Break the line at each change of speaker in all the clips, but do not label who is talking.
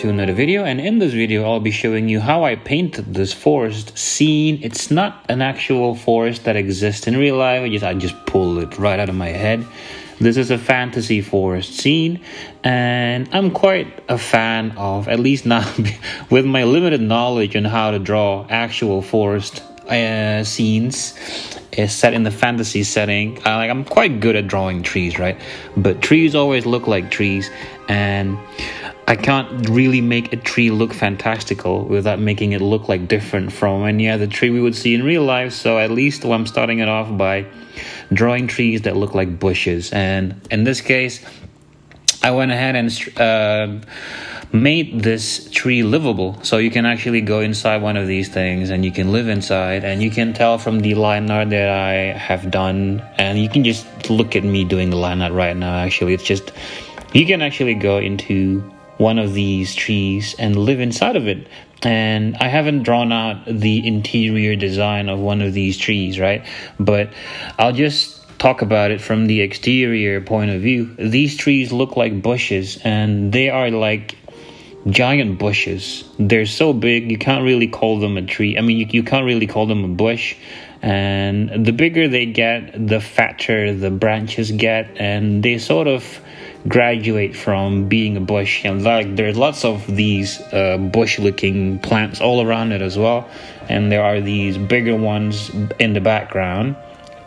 to another video, and in this video I'll be showing you how I painted this forest scene. It's not an actual forest that exists in real life, I just pulled it right out of my head. This is a fantasy forest scene, and I'm quite a fan of, at least now with my limited knowledge on how to draw actual forest scenes is set in the fantasy setting. I'm quite good at drawing trees, right? But trees always look like trees, and I can't really make a tree look fantastical without making it look like different from any other tree we would see in real life. So at least I'm starting it off by drawing trees that look like bushes, and in this case I went ahead and made this tree livable, so you can actually go inside one of these things and you can live inside, and you can tell from the line art that I have done, and you can just look at me doing the line art right now. Actually, it's just, you can actually go into one of these trees and live inside of it. And I haven't drawn out the interior design of one of these trees, right? But I'll just talk about it from the exterior point of view. These trees look like bushes, and they are like giant bushes. They're so big you can't really call them a tree. I mean, you can't really call them a bush. And the bigger they get, the fatter the branches get, and they sort of graduate from being a bush. And like, there's lots of these bush looking plants all around it as well, and there are these bigger ones in the background.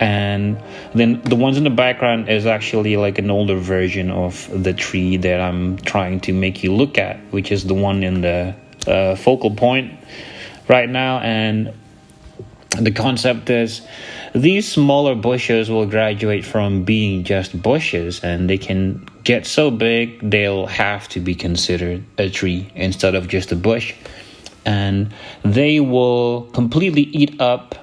And then the ones in the background is actually like an older version of the tree that I'm trying to make you look at, which is the one in the focal point right now. And the concept is these smaller bushes will graduate from being just bushes, and they can get so big they'll have to be considered a tree instead of just a bush. And they will completely eat up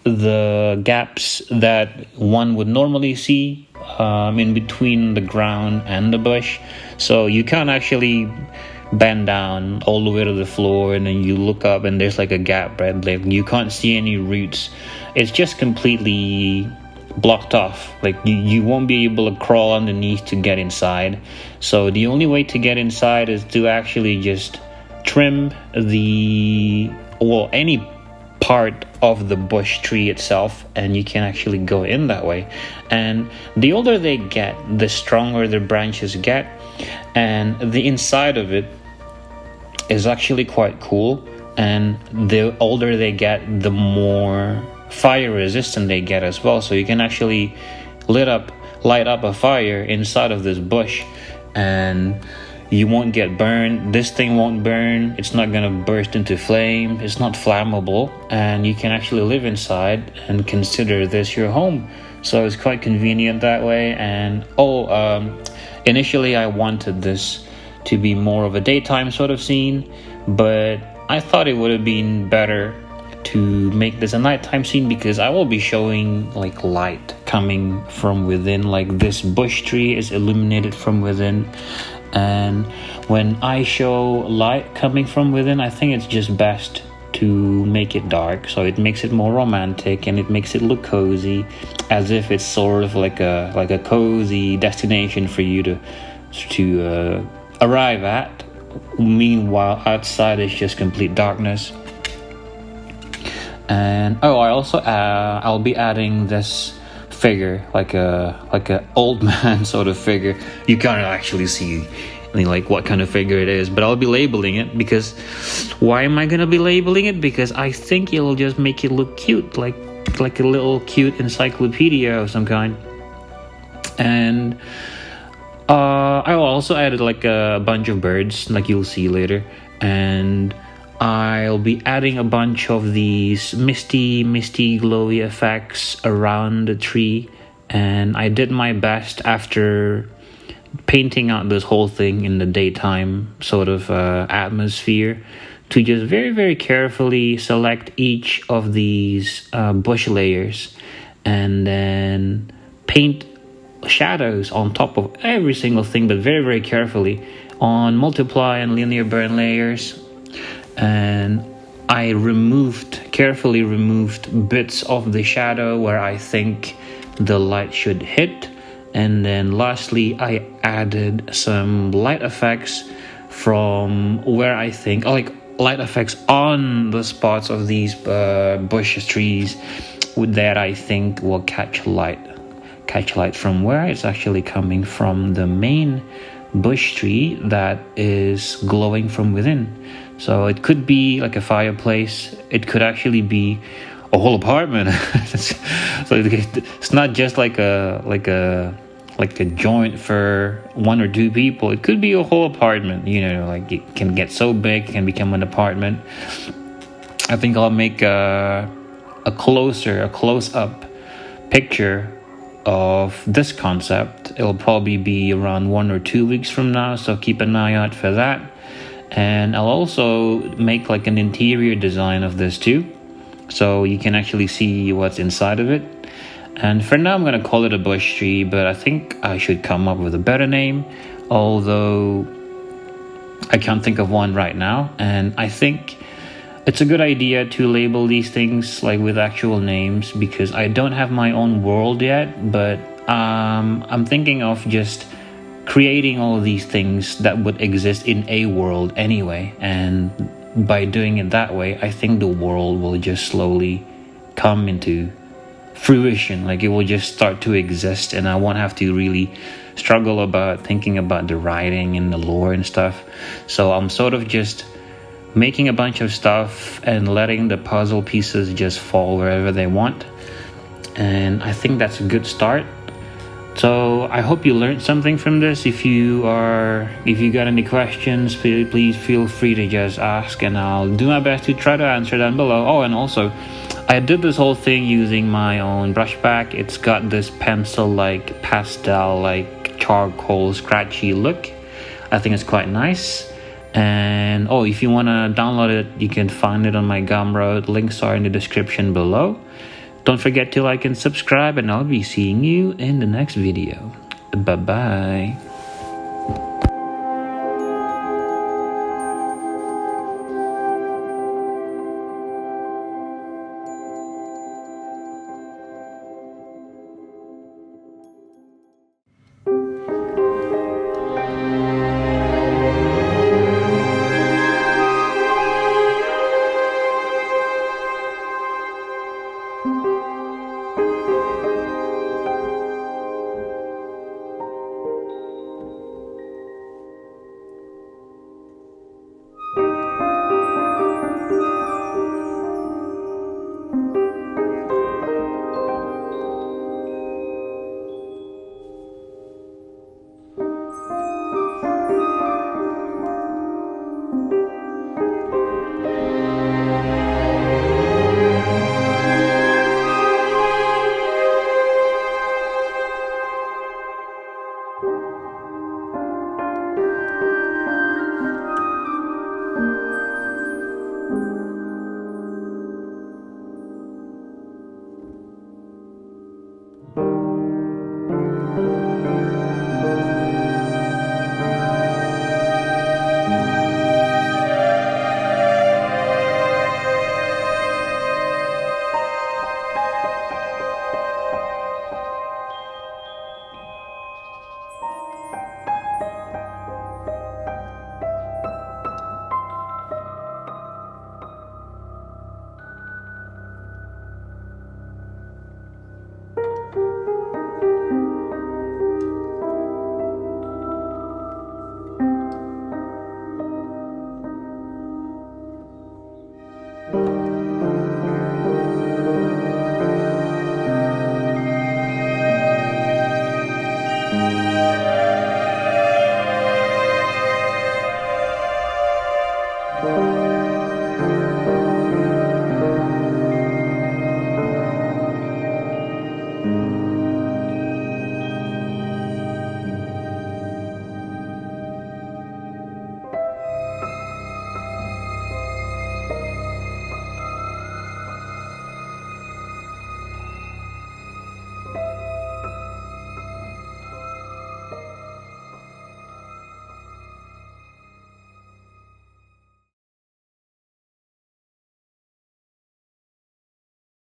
the gaps that one would normally see in between the ground and the bush. So you can't actually bend down all the way to the floor and then you look up and there's like a gap, right? Like, you can't see any roots. It's just completely blocked off. Like, you won't be able to crawl underneath to get inside. So the only way to get inside is to actually just trim any part of the bush tree itself, and you can actually go in that way. And the older they get, the stronger the branches get, and the inside of it is actually quite cool. And the older they get, the more fire resistant they get as well. So you can actually light up a fire inside of this bush, and you won't get burned. This thing won't burn. It's not gonna burst into flame. It's not flammable, and you can actually live inside and consider this your home. So it's quite convenient that way. And initially I wanted this to be more of a daytime sort of scene, but I thought it would have been better to make this a nighttime scene, because I will be showing like light coming from within. Like, this bush tree is illuminated from within, and when I show light coming from within, I think it's just best to make it dark, so it makes it more romantic and it makes it look cozy, as if it's sort of like a cozy destination for you to arrive at. Meanwhile, outside is just complete darkness. And I also I'll be adding this figure, like a old man sort of figure. You can't actually see like what kind of figure it is, but I'll be labeling it. Because why am I gonna be labeling it? Because I think it'll just make it look cute, like a little cute encyclopedia of some kind. And I also added like a bunch of birds, like you'll see later, and I'll be adding a bunch of these misty glowy effects around the tree. And I did my best after painting out this whole thing in the daytime sort of atmosphere to just very, very carefully select each of these bush layers and then paint shadows on top of every single thing, but very, very carefully on multiply and linear burn layers. And I carefully removed bits of the shadow where I think the light should hit. And then lastly, I added some light effects from where I think, like light effects on the spots of these bush trees that I think will catch light from where it's actually coming from the main bush tree that is glowing from within. So it could be like a fireplace, it could actually be a whole apartment. So it's not just like a joint for one or two people. It could be a whole apartment, you know, like it can get so big, it can become an apartment. I think I'll make a close-up picture of this concept. It'll probably be around 1 or 2 weeks from now, so keep an eye out for that. And I'll also make like an interior design of this too, so you can actually see what's inside of it. And for now I'm gonna call it a bush tree, but I think I should come up with a better name, although I can't think of one right now. And I think it's a good idea to label these things like with actual names, because I don't have my own world yet, but I'm thinking of just creating all of these things that would exist in a world anyway. And by doing it that way, I think the world will just slowly come into fruition. Like it will just start to exist, and I won't have to really struggle about thinking about the writing and the lore and stuff. So I'm sort of just making a bunch of stuff and letting the puzzle pieces just fall wherever they want, and I think that's a good start. So I hope you learned something from this. If you got any questions, please feel free to just ask, and I'll do my best to try to answer down below. Oh, and also I did this whole thing using my own brush pack. It's got this pencil like pastel like charcoal scratchy look. I think it's quite nice. And oh, if you want to download it, you can find it on my Gumroad. Links are in the description below. Don't forget to like and subscribe, and I'll be seeing you in the next video. Bye bye.